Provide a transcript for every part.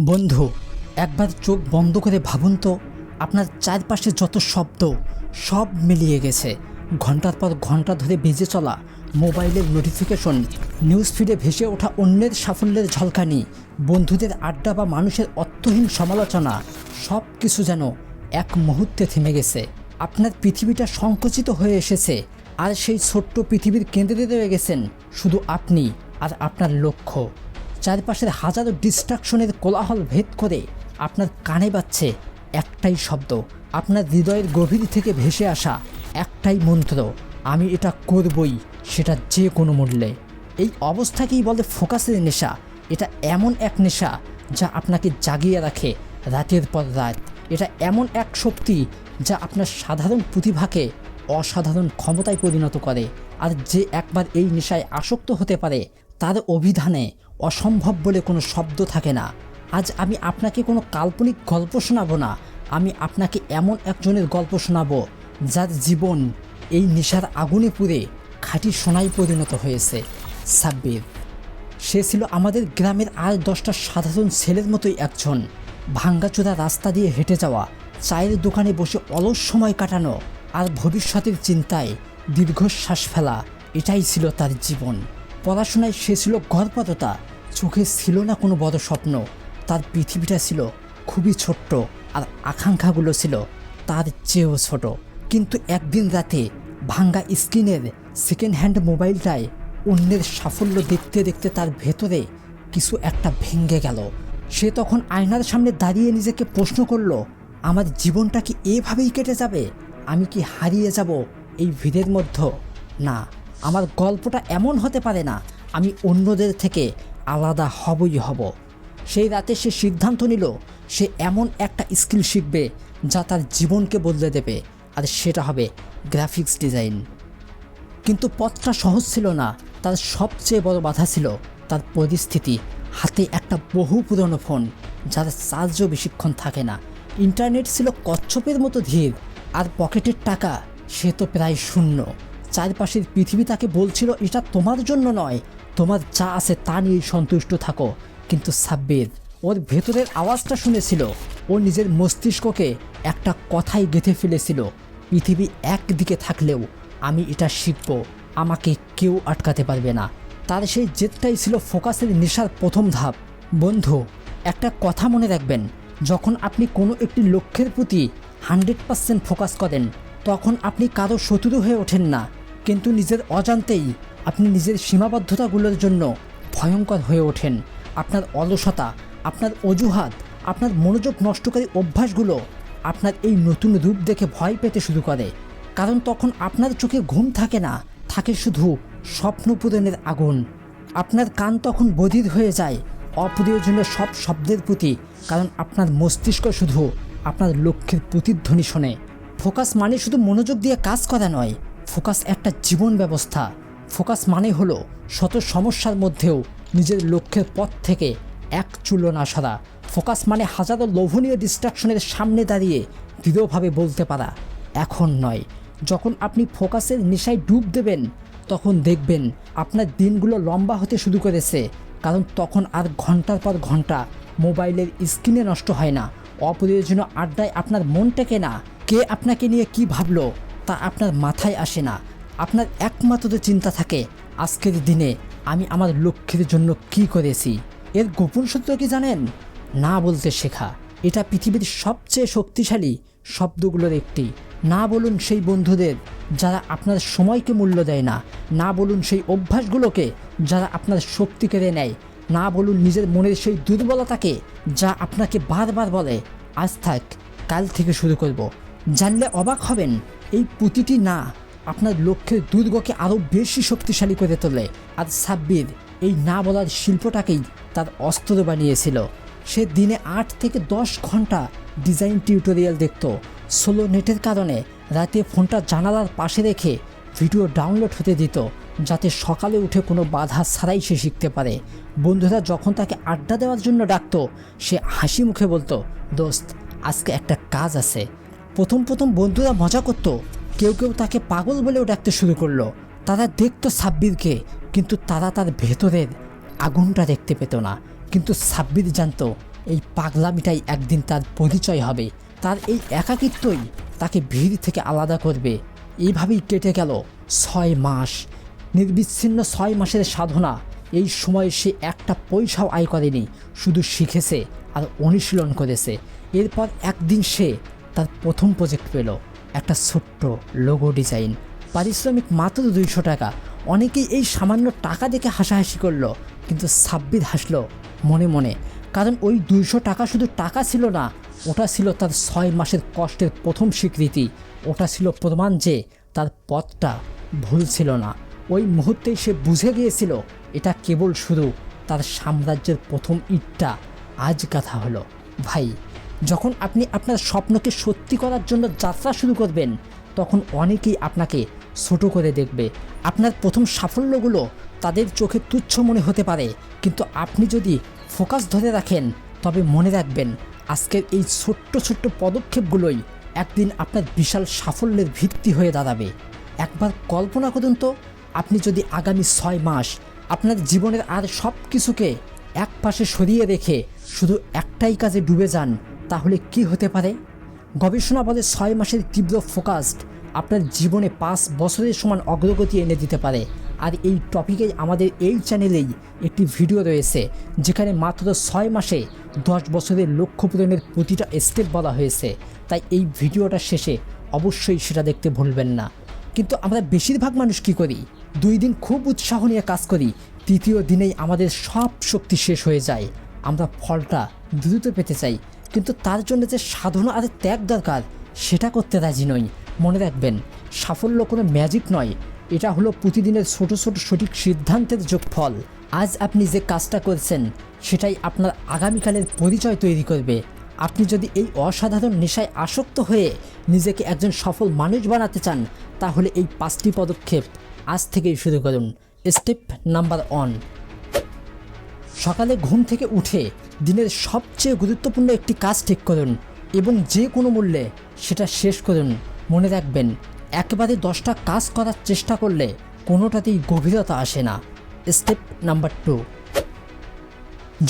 বন্ধু, একবার চোখ বন্ধ করে ভাবুন তো, আপনার চারপাশে যত শব্দ সব মিলিয়ে গেছে। ঘন্টার পর ঘন্টা ধরে বেজে চলা মোবাইলের নোটিফিকেশন, নিউজ ফিডে ভেসে ওঠা অন্যের সাফল্যের ঝলকানি, বন্ধুদের আড্ডা বা মানুষের অর্থহীন সমালোচনা, সব কিছু যেন এক মুহূর্তে থেমে গেছে। আপনার পৃথিবীটা সংকুচিত হয়ে এসেছে, আর সেই ছোট্ট পৃথিবীর কেন্দ্রে রয়ে গেছেন শুধু আপনি আর আপনার লক্ষ্য। চারপাশের হাজারো ডিস্ট্রাকশনের কোলাহল ভেদ করে আপনার কানে বাজছে একটাই শব্দ, আপনার হৃদয়ের গভীর থেকে ভেসে আসা একটাই মন্ত্র, আমি এটা করবই, সেটা যে কোনো মূল্যে। এই অবস্থাকেই বলে ফোকাসের নেশা। এটা এমন এক নেশা যা আপনাকে জাগিয়ে রাখে রাতের পর রাত। এটা এমন এক শক্তি যা আপনার সাধারণ প্রতিভাকে অসাধারণ ক্ষমতায় পরিণত করে। আর যে একবার এই নেশায় আসক্ত হতে পারে, তার অভিধানে অসম্ভব বলে কোনো শব্দ থাকে না। আজ আমি আপনাকে কোনো কাল্পনিক গল্প শোনাবো না, আমি আপনাকে এমন একজনের গল্প শোনাবো যার জীবন এই নেশার আগুনে পুড়ে খাঁটি সোনায় পরিণত হয়েছে। সাব্বির। সে ছিল আমাদের গ্রামের আর 10টা সাধারণ ছেলের মতোই একজন। ভাঙ্গাচোরা রাস্তা দিয়ে হেঁটে যাওয়া, চায়ের দোকানে বসে অলস সময় কাটানো, আর ভবিষ্যতের চিন্তায় দীর্ঘশ্বাস ফেলা, এটাই ছিল তার জীবন। পড়াশোনায় সে ছিল গর্বতা, চোখে ছিল না কোনো বড় স্বপ্ন। তার পৃথিবীটা ছিল খুবই ছোট্ট, আর আকাঙ্ক্ষাগুলো ছিল তার চেয়েও ছোট। কিন্তু একদিন রাতে ভাঙ্গা স্ক্রিনের সেকেন্ড হ্যান্ড মোবাইলটায় অন্যের সাফল্য দেখতে দেখতে তার ভেতরে কিছু একটা ভেঙে গেল। সে তখন আয়নার সামনে দাঁড়িয়ে নিজেকে প্রশ্ন করল, আমার জীবনটা কি এভাবেই কেটে যাবে? আমি কি হারিয়ে যাব এই ভিড়ের মধ্যে? না, আমার গল্পটা এমন হতে পারে না, আমি অন্যদের থেকে আলাদা হবই হব। সেই রাতে সে সিদ্ধান্ত নিল, সে এমন একটা স্কিল শিখবে যা তার জীবনকে বদলে দেবে, আর সেটা হবে গ্রাফিক্স ডিজাইন। কিন্তু পথটা সহজ ছিল না। তার সবচেয়ে বড় বাধা ছিল তার পরিস্থিতি। হাতে একটা বহু পুরনো ফোন, যার চার্জও বেশিক্ষণ থাকে না। ইন্টারনেট ছিল কচ্ছপের মতো ধীর, আর পকেটের টাকা সে তো প্রায় শূন্য। চারপাশের পৃথিবী তাকে বলছিল, এটা তোমার জন্য নয়, তোমার যা আছে তা নিয়েই সন্তুষ্ট থাকো। কিন্তু সাব্বির ওর ভেতরের আওয়াজটা শুনেছিল। ও নিজের মস্তিষ্ককে একটা কথাই গেঁথে ফেলেছিল, পৃথিবী একদিকে থাকলেও আমি এটা শিখব, আমাকে কেউ আটকাতে পারবে না। তার সেই জেদটাই ছিল ফোকাসের নেশার প্রথম ধাপ। বন্ধু, একটা কথা মনে রাখবেন, যখন আপনি কোনো একটি লক্ষ্যের প্রতি 100% ফোকাস করেন, তখন আপনি কারো শত্রু হয়ে ওঠেন না, কিন্তু নিজের অজান্তেই আপনি নিজের সীমাবদ্ধতাগুলোর জন্য ভয়ঙ্কর হয়ে ওঠেন। আপনার অলসতা, আপনার অজুহাত, আপনার মনোযোগ নষ্টকারী অভ্যাসগুলো আপনার এই নতুন রূপ দেখে ভয় পেতে শুরু করে। কারণ তখন আপনার চোখে ঘুম থাকে না, থাকে শুধু স্বপ্ন পূরণের আগুন। আপনার কান তখন বধির হয়ে যায় অপ্রয়োজনীয় সব শব্দের প্রতি, কারণ আপনার মস্তিষ্ক শুধু আপনার লক্ষ্যের প্রতিধ্বনি শোনে। ফোকাস মানে শুধু মনোযোগ দিয়ে কাজ করা নয়, ফোকাস একটা জীবন ব্যবস্থা। ফোকাস মানে হলো শত সমস্যার মধ্যেও নিজের লক্ষ্যের পথ থেকে এক চুলো না সরা। ফোকাস মানে হাজারো লোভনীয় ডিস্ট্রাকশনের সামনে দাঁড়িয়ে দৃঢ়ভাবে বলতে পারা, এখন নয়। যখন আপনি ফোকাসের নেশায় ডুব দেবেন, তখন দেখবেন আপনার দিনগুলো লম্বা হতে শুরু করেছে। কারণ তখন আর ঘন্টার পর ঘন্টা মোবাইলের স্ক্রিনে নষ্ট হয় না, অপ্রয়োজনীয় আড্ডায় আপনার মন টেকে না, কে আপনাকে নিয়ে কি ভাবলো তা আপনার মাথায় আসে না। আপনার একমাত্র চিন্তা থাকে, আজকের দিনে আমি আমার লক্ষ্যের জন্য কি করেছি। এর গোপন সূত্র কি জানেন? না বলতে শেখা। এটা পৃথিবীর সবচেয়ে শক্তিশালী শব্দগুলোর একটি। না বলুন সেই বন্ধুদের যারা আপনার সময়কে মূল্য দেয় না। না বলুন সেই অভ্যাসগুলোকে যারা আপনার শক্তি কেড়ে নেয়। না বলুন নিজের মনের সেই দুর্বলতাকে যা আপনাকে বারবার বলে, আজ থাক, কাল থেকে শুরু করব। জানলে অবাক হবেন, এই প্রতিটি না আপনার লক্ষ্যের দুর্গকে আরও বেশি শক্তিশালী করে তোলে। আর সাব্বির এই না বলার শিল্পটাকেই তার অস্ত্র বানিয়েছিল। সে দিনে 8 থেকে 10 ঘন্টা ডিজাইন টিউটোরিয়াল দেখত। স্লো নেটের কারণে রাতে ফোনটা জানালার পাশে রেখে ভিডিও ডাউনলোড হতে দিত, যাতে সকালে উঠে কোনো বাধা ছাড়াই সে শিখতে পারে। বন্ধুরা যখন তাকে আড্ডা দেওয়ার জন্য ডাকত, সে হাসি মুখে বলতো, দোস্ত, আজকে একটা কাজ আছে। প্রথম বন্ধুরা মজা করত, কেউ কেউ তাকে পাগল বলেও ডাকতে শুরু করলো। তারা দেখত সাব্বিরকে, কিন্তু তারা তার ভেতরের আগুনটা দেখতে পেত না। কিন্তু সাব্বির জানতো এই পাগলামিটাই একদিন তার পরিচয় হবে। তার এই একাকিত্বই তাকে ভিড় থেকে আলাদা করবে। এইভাবেই কেটে গেল 6 মাস, নির্বিচ্ছিন্ন 6 মাসের সাধনা। এই সময় সে একটা পয়সাও আয় করেনি, শুধু শিখেছে আর অনুশীলন করেছে। এরপর একদিন সে তার প্রথম প্রজেক্ট পেল, একটা ছোট্ট লোগো ডিজাইন, পারিশ্রমিক মাত্র 200 টাকা। অনেকেই এই সামান্য টাকা দেখে হাসাহাসি করলো, কিন্তু সাব্বির হাসলো মনে মনে, কারণ ওই 200 টাকা শুধু টাকা ছিল না, ওটা ছিল তার 6 মাসের কষ্টের প্রথম স্বীকৃতি। ওটা ছিল প্রমাণ যে তার পথটা ভুল ছিল না। ওই মুহূর্তেই সে বুঝে গিয়েছিল এটা কেবল শুরু, তার সাম্রাজ্যের প্রথম ইটটা আজ গাঁথা হলো। ভাই, যখন আপনি আপনার স্বপ্নকে সত্যি করার জন্য যাত্রা শুরু করবেন, তখন অনেকেই আপনাকে ছোট করে দেখবে। আপনার প্রথম সাফল্যগুলো তাদের চোখে তুচ্ছ মনে হতে পারে, কিন্তু আপনি যদি ফোকাস ধরে রাখেন, তবে মনে রাখবেন আজকের এই ছোট্ট ছোট্ট পদক্ষেপগুলোই একদিন আপনার বিশাল সাফল্যের ভিত্তি হয়ে দাঁড়াবে। একবার কল্পনা করুন তো, আপনি যদি আগামী 6 মাস আপনার জীবনের আর সব কিছুকে এক পাশে সরিয়ে রেখে শুধু একটাই কাজে ডুবে যান, তাহলে কি হতে পারে? গবেষণা বলে 6 মাসের তীব্র ফোকাসড আপনার জীবনে 5 বছরের সমান অগ্রগতি এনে দিতে পারে। আর এই টপিকেই আমাদের এই চ্যানেলেই একটি ভিডিও রয়েছে, যেখানে মাত্র 6 মাসে 10 বছরের লক্ষ্য পূরণের প্রতিটা স্টেপ বলা হয়েছে। তাই এই ভিডিওটা শেষে অবশ্যই সেটা দেখতে ভুলবেন না। কিন্তু আমরা বেশিরভাগ মানুষ কি করি, 2 দিন খুব উৎসাহ নিয়ে কাজ করি, 3য় দিনেই আমাদের সব শক্তি শেষ হয়ে যায়। আমরা ফলটা দ্রুত পেতে চাই, কিন্তু তার জন্য যে সাধনা আর ত্যাগ দরকার সেটা করতে রাজি নই। মনে রাখবেন, সাফল্য কোনো ম্যাজিক নয়, এটা হলো প্রতিদিনের ছোট ছোট সঠিক সিদ্ধান্তের যোগফল। আজ আপনি যে কাজটা করছেন সেটাই আপনার আগামীকালের পরিচয় তৈরি করবে। আপনি যদি এই অসাধারণ নেশায় আসক্ত হয়ে নিজেকে একজন সফল মানুষ বানাতে চান, তাহলে এই 5টি পদক্ষেপ আজ থেকেই শুরু করুন। স্টেপ নাম্বার 1, সকালে ঘুম থেকে উঠে দিনের সবচেয়ে গুরুত্বপূর্ণ একটি কাজ ঠিক করুন এবং যে কোনো মূল্যে সেটা শেষ করুন। মনে রাখবেন, একেবারে 10টা কাজ করার চেষ্টা করলে কোনোটাতেই গভীরতা আসে না। স্টেপ নাম্বার 2,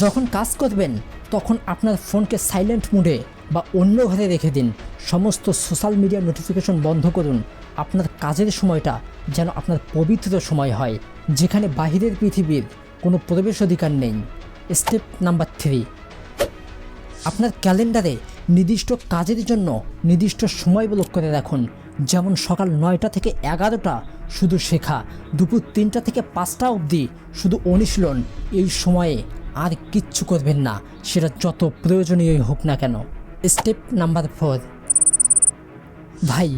যখন কাজ করবেন তখন আপনার ফোনকে সাইলেন্ট মোডে বা অন্য ঘরে রেখে দিন। সমস্ত সোশ্যাল মিডিয়া নোটিফিকেশন বন্ধ করুন। আপনার কাজের সময়টা যেন আপনার পবিত্র সময় হয়, যেখানে বাহিরের পৃথিবীর কোনো প্রবেশ অধিকার নেই। স্টেপ নাম্বার 3, আপনার ক্যালেন্ডারে নির্দিষ্ট কাজের জন্য নির্দিষ্ট সময় ব্লক করে রাখুন। যেমন সকাল 9টা থেকে 11টা শুধু শেখা, দুপুর 3টা থেকে 5টা অবধি শুধু অনুশীলন। এই সময়ে আর কিচ্ছু করবেন না, সেটা যত প্রয়োজনীয়ই হোক না কেন। স্টেপ নাম্বার 4, ভাই,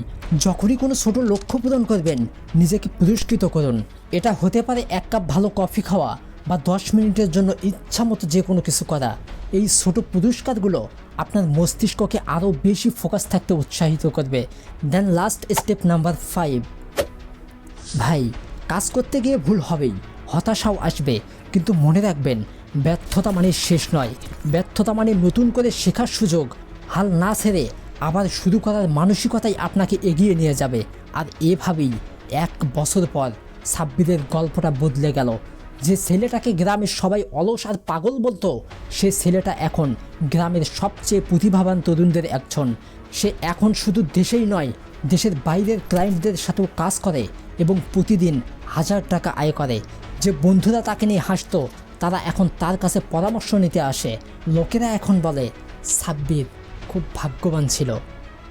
যখনই কোনো ছোট লক্ষ্য পূরণ করবেন নিজেকে পুরস্কৃত করুন। এটা হতে পারে 1 কাপ ভালো কফি খাওয়া বা 10 মিনিটের জন্য ইচ্ছামতো যে কোনো কিছু করা। এই ছোট পুরস্কারগুলো আপনার মস্তিষ্ককে আরও বেশি ফোকাস থাকতে উৎসাহিত করবে। দেন লাস্ট স্টেপ নাম্বার 5, ভাই, কাজ করতে গিয়ে ভুল হবেই, হতাশাও আসবে, কিন্তু মনে রাখবেন ব্যর্থতা মানে শেষ নয়। ব্যর্থতা মানে নতুন করে শেখার সুযোগ। হাল না ছেড়ে আবার শুরু করার মানসিকতাই আপনাকে এগিয়ে নিয়ে যাবে। আর এভাবেই 1 বছর পর সাব্বিরের গল্পটা বদলে গেল। যে ছেলেটাকে গ্রামের সবাই অলস আর পাগল বলতো, সে ছেলেটা এখন গ্রামের সবচেয়ে প্রতিভাবান তরুণদের একজন। সে এখন শুধু দেশেই নয়, দেশের বাইরের ক্লায়েন্টদের সাথেও কাজ করে এবং প্রতিদিন 1000 টাকা আয় করে। যে বন্ধুরা তাকে নিয়ে হাসতো, তারা এখন তার কাছে পরামর্শ নিতে আসে। লোকেরা এখন বলে সাব্বির খুব ভাগ্যবান ছিল,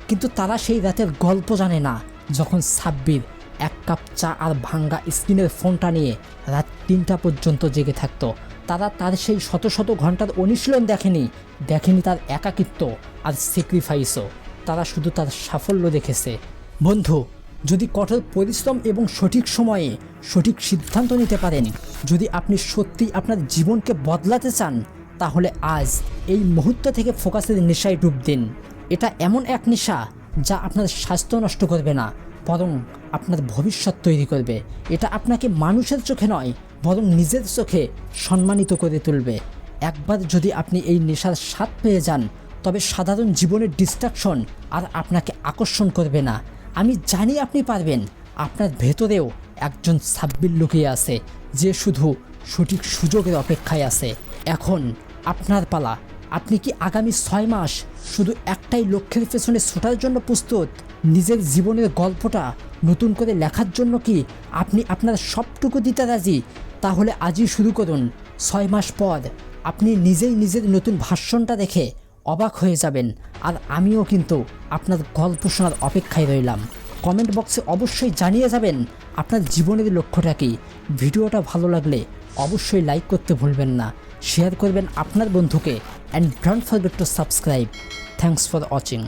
কিন্তু তারা সেই রাতের গল্প জানে না, যখন সাব্বির 1 কাপ চা আর ভাঙ্গা স্ক্রিনের ফোনটা নিয়ে রাত 3টা পর্যন্ত জেগে থাকতো। তারা তার সেই শত শত ঘন্টার অনুশীলন দেখেনি তার একাকিত্ব আর স্যাক্রিফাইসও। তারা শুধু তার সাফল্য দেখেছে। বন্ধু, যদি কঠোর পরিশ্রম এবং সঠিক সময়ে সঠিক সিদ্ধান্ত নিতে পারেন, যদি আপনি সত্যিই আপনার জীবনকে বদলাতে চান, তাহলে আজ এই মুহূর্ত থেকে ফোকাসের নেশায় ডুব দিন। এটা এমন এক নেশা যা আপনার স্বাস্থ্য নষ্ট করবে না, বরং আপনার ভবিষ্যৎ তৈরি করবে। এটা আপনাকে মানুষের চোখে নয়, বরং নিজের চোখে সম্মানিত করে তুলবে। একবার যদি আপনি এই নেশার স্বাদ পেয়ে যান, তবে সাধারণ জীবনের ডিস্ট্রাকশন আর আপনাকে আকর্ষণ করবে না। আমি জানি আপনি পারবেন। আপনার ভেতরেও একজন সাব্বির লুকিয়ে আছে, যে শুধু সঠিক সুযোগের অপেক্ষায় আছে। এখন আপনার পালা। আপনি কি আগামী 6 মাস শুধু একটাই লক্ষ্যের পেছনে ছোটার জন্য প্রস্তুত? নিজের জীবনের গল্পটা নতুন করে লেখার জন্য কি আপনি আপনার সবটুকু দিতে রাজি? তাহলে আজই শুরু করুন। 6 মাস পর আপনি নিজেই নিজের নতুন ভার্সনটা দেখে অবাক হয়ে যাবেন। আর আমিও কিন্তু আপনার গল্প শোনার অপেক্ষায় রইলাম। কমেন্ট বক্সে অবশ্যই জানিয়ে যাবেন আপনার জীবনের লক্ষ্যটা কী। ভিডিওটা ভালো লাগলে অবশ্যই লাইক করতে ভুলবেন না, শেয়ার করবেন আপনার বন্ধুকে, and don't forget to subscribe. Thanks for watching.